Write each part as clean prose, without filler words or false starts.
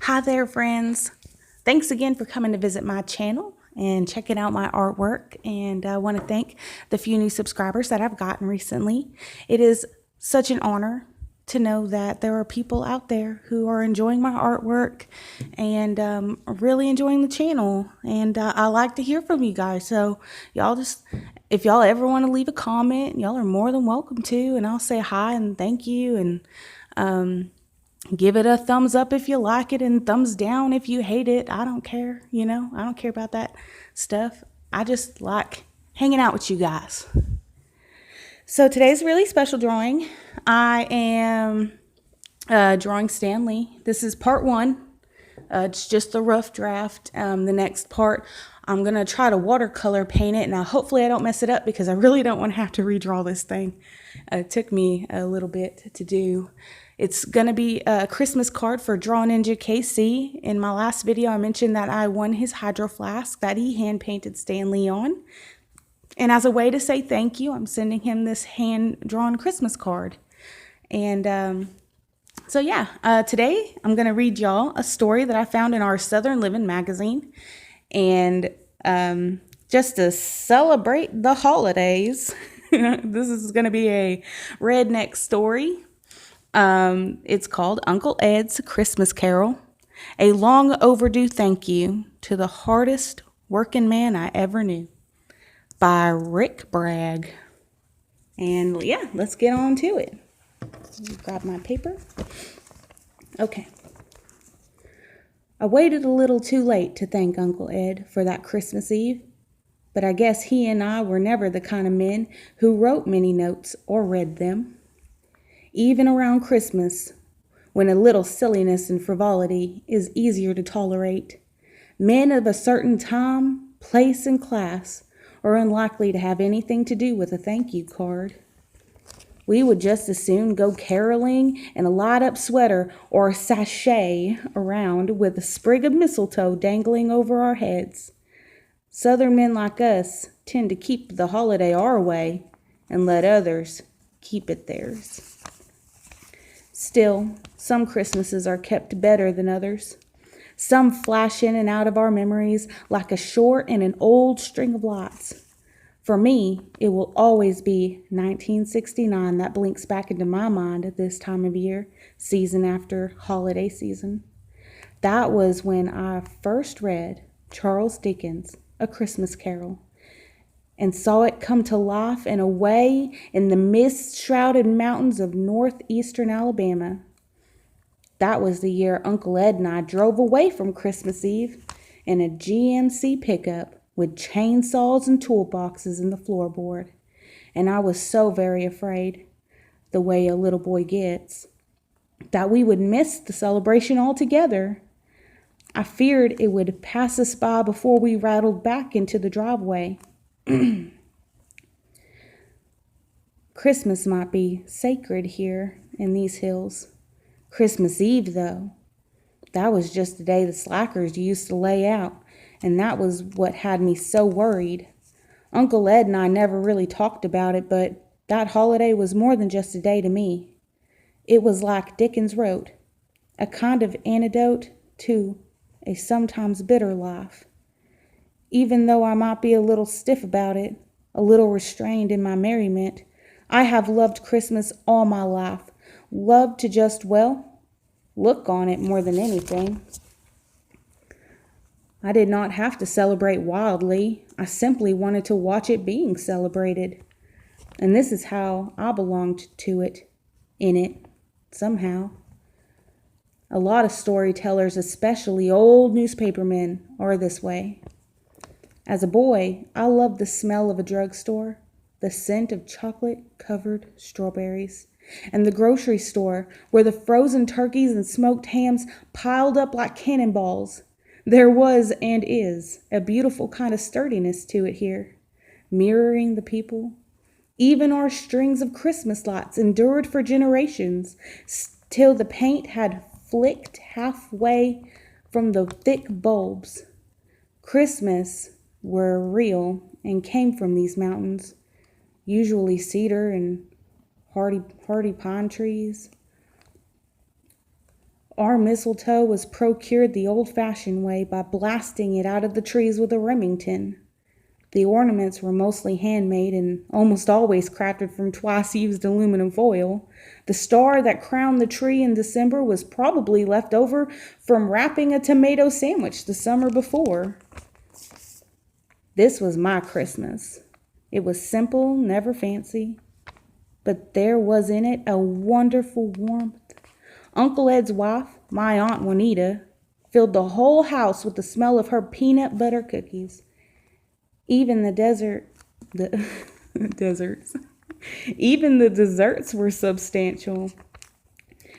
Hi there, friends. Thanks again for coming to visit my channel and checking out my artwork. And I want to thank the few new subscribers that I've gotten recently. It is such an honor to know that there are people out there who are enjoying my artwork and really enjoying the channel. And I like to hear from you guys. So if y'all ever want to leave a comment, y'all are more than welcome to. And I'll say hi and thank you. And give it a thumbs up if you like it and thumbs down if you hate it. I don't care, I don't care about that stuff. I just like hanging out with you guys. So today's a really special drawing. I am drawing Stan Lee. This is part one. It's just a rough draft. The next part, I'm going to try to watercolor paint it. Now, hopefully I don't mess it up because I really don't want to have to redraw this thing. It took me a little bit to do. It's going to be a Christmas card for DrawNinjaKC. In my last video, I mentioned that I won his hydro flask that he hand-painted Stan Lee on. And as a way to say thank you, I'm sending him this hand-drawn Christmas card. And so yeah, today I'm going to read y'all a story that I found in our Southern Living magazine. And just to celebrate the holidays, this is going to be a redneck story. It's called Uncle Ed's Christmas Carol, a long overdue thank you to the hardest working man I ever knew, by Rick Bragg. And yeah, let's get on to it. Grab my paper. Okay. I waited a little too late to thank Uncle Ed for that Christmas Eve, but I guess he and I were never the kind of men who wrote many notes or read them. Even around Christmas, when a little silliness and frivolity is easier to tolerate, men of a certain time, place, and class are unlikely to have anything to do with a thank you card. We would just as soon go caroling in a light-up sweater or sashay around with a sprig of mistletoe dangling over our heads. Southern men like us tend to keep the holiday our way and let others keep it theirs. Still, some Christmases are kept better than others. Some flash in and out of our memories like a short in an old string of lights. For me, it will always be 1969 that blinks back into my mind at this time of year, season after holiday season. That was when I first read Charles Dickens' A Christmas Carol, and saw it come to life and away in the mist-shrouded mountains of northeastern Alabama. That was the year Uncle Ed and I drove away from Christmas Eve in a GMC pickup with chainsaws and toolboxes in the floorboard. And I was so very afraid, the way a little boy gets, that we would miss the celebration altogether. I feared it would pass us by before we rattled back into the driveway. Christmas might be sacred here in these hills. Christmas Eve, though, that was just the day the slackers used to lay out, and that was what had me so worried. Uncle Ed and I never really talked about it, but that holiday was more than just a day to me. It was like Dickens wrote, a kind of antidote to a sometimes bitter life. Even though I might be a little stiff about it, a little restrained in my merriment, I have loved Christmas all my life. Loved to just, well, look on it more than anything. I did not have to celebrate wildly. I simply wanted to watch it being celebrated. And this is how I belonged to it, in it, somehow. A lot of storytellers, especially old newspapermen, are this way. As a boy, I loved the smell of a drugstore, the scent of chocolate-covered strawberries, and the grocery store where the frozen turkeys and smoked hams piled up like cannonballs. There was and is a beautiful kind of sturdiness to it here, mirroring the people. Even our strings of Christmas lights endured for generations, till the paint had flicked halfway from the thick bulbs. Christmas were real and came from these mountains, usually cedar and hardy pine trees. Our mistletoe was procured the old-fashioned way by blasting it out of the trees with a Remington. The ornaments were mostly handmade and almost always crafted from twice-used aluminum foil. The star that crowned the tree in December was probably left over from wrapping a tomato sandwich the summer before. This was my Christmas. It was simple, never fancy, but there was in it a wonderful warmth. Uncle Ed's wife, my Aunt Juanita, filled the whole house with the smell of her peanut butter cookies. Even the desserts were substantial.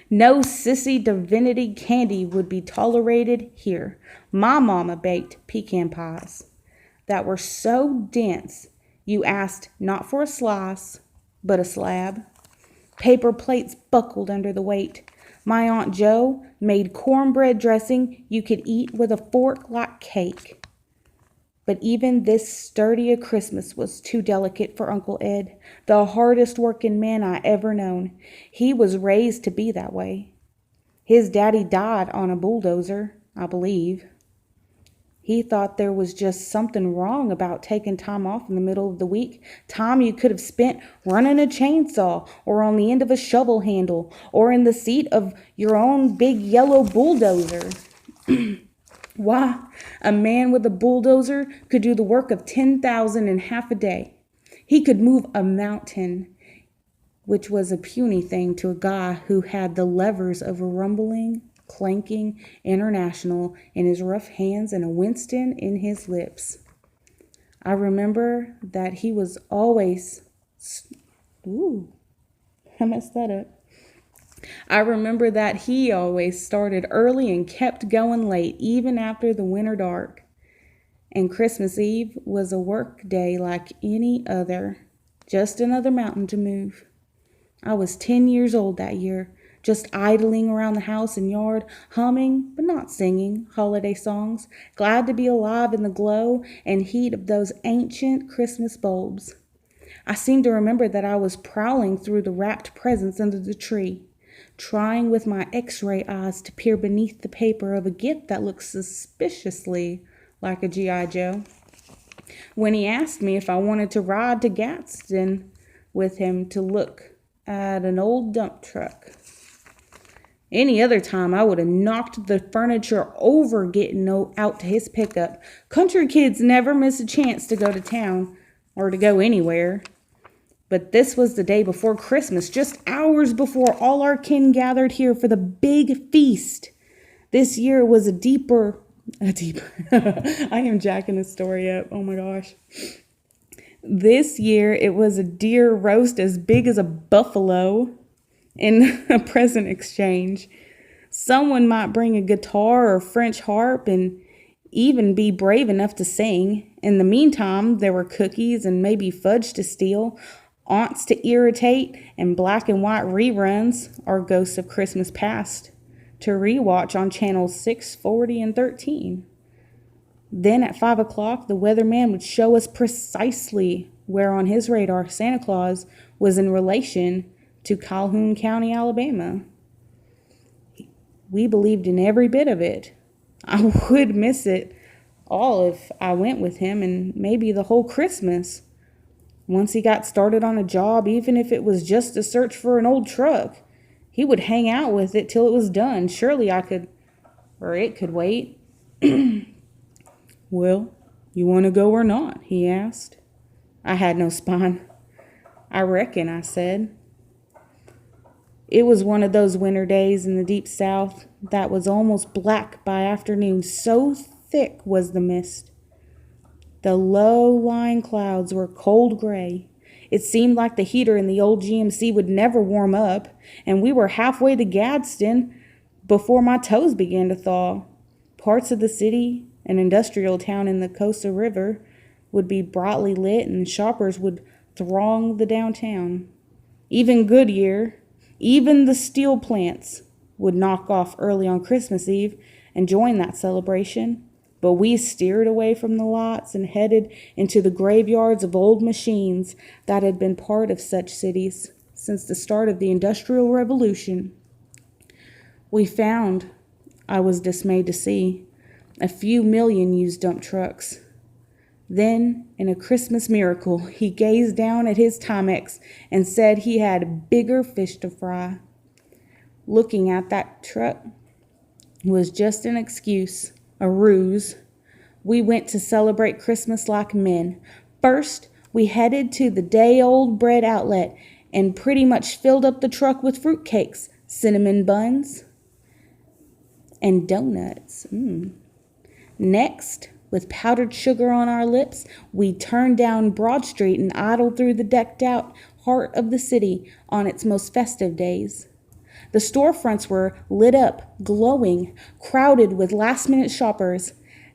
No sissy divinity candy would be tolerated here. My mama baked pecan pies that were so dense you asked not for a slice, but a slab. Paper plates buckled under the weight. My Aunt Jo made cornbread dressing you could eat with a fork like cake. But even this sturdy a Christmas was too delicate for Uncle Ed, the hardest working man I ever known. He was raised to be that way. His daddy died on a bulldozer, I believe. He thought there was just something wrong about taking time off in the middle of the week, time you could have spent running a chainsaw or on the end of a shovel handle or in the seat of your own big yellow bulldozer. Why, a man with a bulldozer could do the work of 10,000 in half a day. He could move a mountain, which was a puny thing to a guy who had the levers of a rumbling, clanking International in his rough hands and a Winston in his lips. I remember that he was always... I messed that up. I remember that he always started early and kept going late, even after the winter dark. And Christmas Eve was a work day like any other, just another mountain to move. I was 10 years old that year, just idling around the house and yard, humming, but not singing, holiday songs, glad to be alive in the glow and heat of those ancient Christmas bulbs. I seem to remember that I was prowling through the wrapped presents under the tree, trying with my X-ray eyes to peer beneath the paper of a gift that looked suspiciously like a G.I. Joe. When he asked me if I wanted to ride to Gadsden with him to look at an old dump truck. Any other time, I would have knocked the furniture over getting out to his pickup. Country kids never miss a chance to go to town or to go anywhere. But this was the day before Christmas, just hours before all our kin gathered here for the big feast. This year was a deeper, I am jacking this story up. Oh my gosh. This year it was a deer roast as big as a buffalo in a present exchange. Someone might bring a guitar or French harp and even be brave enough to sing. In the meantime, there were cookies and maybe fudge to steal, aunts to irritate, and black and white reruns, or Ghosts of Christmas Past, to rewatch on channels 6, 40, and 13. Then at 5 o'clock, the weatherman would show us precisely where on his radar Santa Claus was in relation to Calhoun County, Alabama. We believed in every bit of it. I would miss it all if I went with him, and maybe the whole Christmas. Once he got started on a job, even if it was just to search for an old truck, he would hang out with it till it was done. Surely I could, or it could wait. Well, you want to go or not? He asked. I had no spine. I reckon, I said. It was one of those winter days in the deep south that was almost black by afternoon, so thick was the mist. The low-lying clouds were cold gray. It seemed like the heater in the old GMC would never warm up, and we were halfway to Gadsden before my toes began to thaw. Parts of the city, an industrial town in the Costa River, would be brightly lit, and shoppers would throng the downtown. Even Goodyear, even the steel plants, would knock off early on Christmas Eve and join that celebration. But we steered away from the lots and headed into the graveyards of old machines that had been part of such cities since the start of the Industrial Revolution. We found, I was dismayed to see, a few million used dump trucks. Then, in a Christmas miracle, he gazed down at his Timex and said he had bigger fish to fry. Looking at that truck was just an excuse, a ruse. We went to celebrate Christmas like men. First, we headed to the day-old bread outlet and pretty much filled up the truck with fruitcakes, cinnamon buns, and donuts. Next, with powdered sugar on our lips, we turned down Broad Street and idled through the decked-out heart of the city on its most festive days. The storefronts were lit up, glowing, crowded with last-minute shoppers.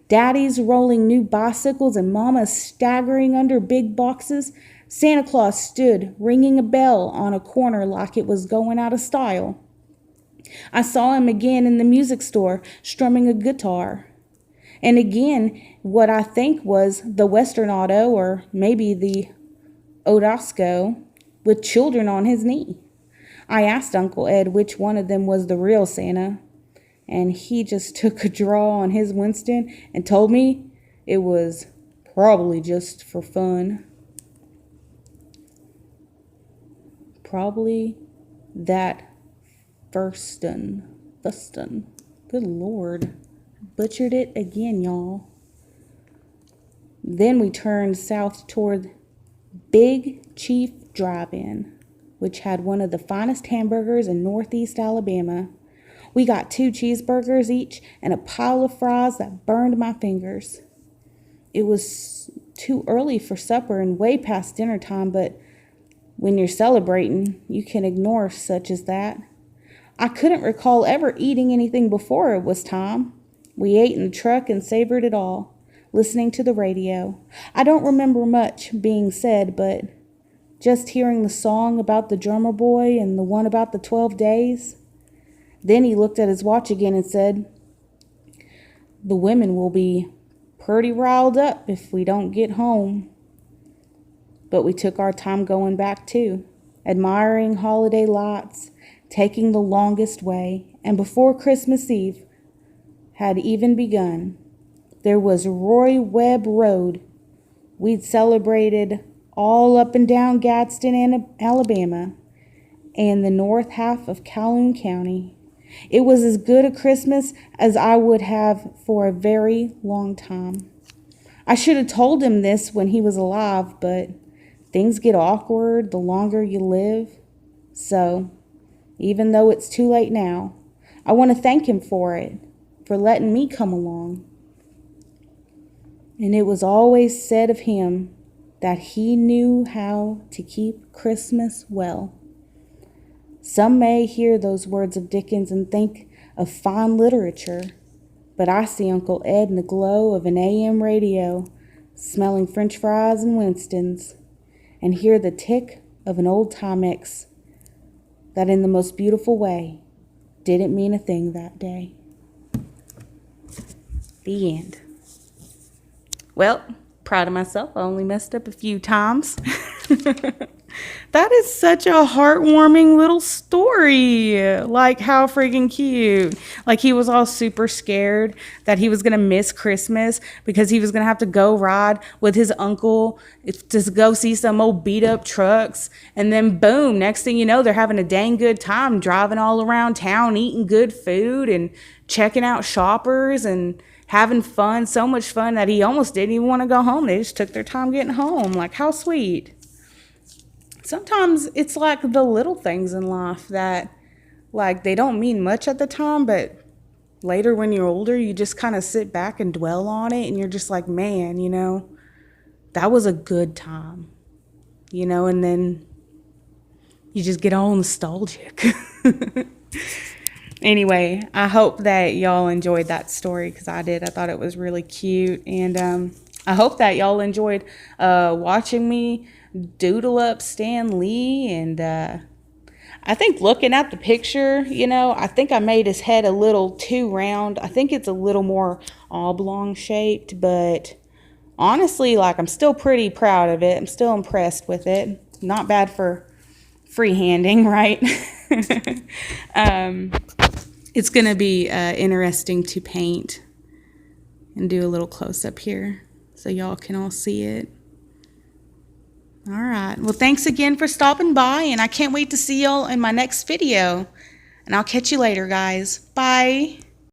Daddies rolling new bicycles and mamas staggering under big boxes. Santa Claus stood ringing a bell on a corner like it was going out of style. I saw him again in the music store strumming a guitar. And again, what I think was the Western Auto or maybe the Odasco with children on his knee. I asked Uncle Ed which one of them was the real Santa, and he just took a draw on his Winston and told me it was probably just for fun. Probably that Fuston. Good Lord. Butchered it again, y'all. Then we turned south toward Big Chief Drive-In, which had one of the finest hamburgers in Northeast Alabama. We got 2 cheeseburgers each and a pile of fries that burned my fingers. It was too early for supper and way past dinner time, but when you're celebrating, you can ignore such as that. I couldn't recall ever eating anything before it was time. We ate in the truck and savored it all, listening to the radio. I don't remember much being said, but just hearing the song about the drummer boy and the one about the 12 days. Then he looked at his watch again and said, "The women will be pretty riled up if we don't get home." But we took our time going back too, admiring holiday lights, taking the longest way, and before Christmas Eve had even begun, there was Roy Webb Road. We'd celebrated all up and down Gadsden, Alabama, and the north half of Calhoun County. It was as good a Christmas as I would have for a very long time. I should have told him this when he was alive, but things get awkward the longer you live. So, even though it's too late now, I want to thank him for it, for letting me come along. And it was always said of him that he knew how to keep Christmas well. Some may hear those words of Dickens and think of fine literature, but I see Uncle Ed in the glow of an AM radio, smelling French fries and Winstons, and hear the tick of an old Timex that in the most beautiful way didn't mean a thing that day. The end. Well, proud of myself. I only messed up a few times. That is such a heartwarming little story. Like, how freaking cute. Like, he was all super scared that he was going to miss Christmas because he was going to have to go ride with his uncle to go see some old beat up trucks. And then boom, next thing you know, they're having a dang good time driving all around town, eating good food and checking out shoppers and having fun. So much fun that he almost didn't even want to go home. They just took their time getting home. Like, how sweet. Sometimes it's like the little things in life that, like, they don't mean much at the time, but later when you're older, you just kind of sit back and dwell on it, and you're just like, man, you know, that was a good time, you know, and then you just get all nostalgic. Anyway, I hope that y'all enjoyed that story, because I did. I thought it was really cute, and I hope that y'all enjoyed watching me doodle up Stan Lee. And I think looking at the picture, you know, I think I made his head a little too round. I think it's a little more oblong shaped, but honestly, like, I'm still pretty proud of it. I'm still impressed with it. Not bad for freehanding, right? It's going to be interesting to paint and do a little close-up here so y'all can all see it. All right. Well, thanks again for stopping by, and I can't wait to see y'all in my next video. And I'll catch you later, guys. Bye.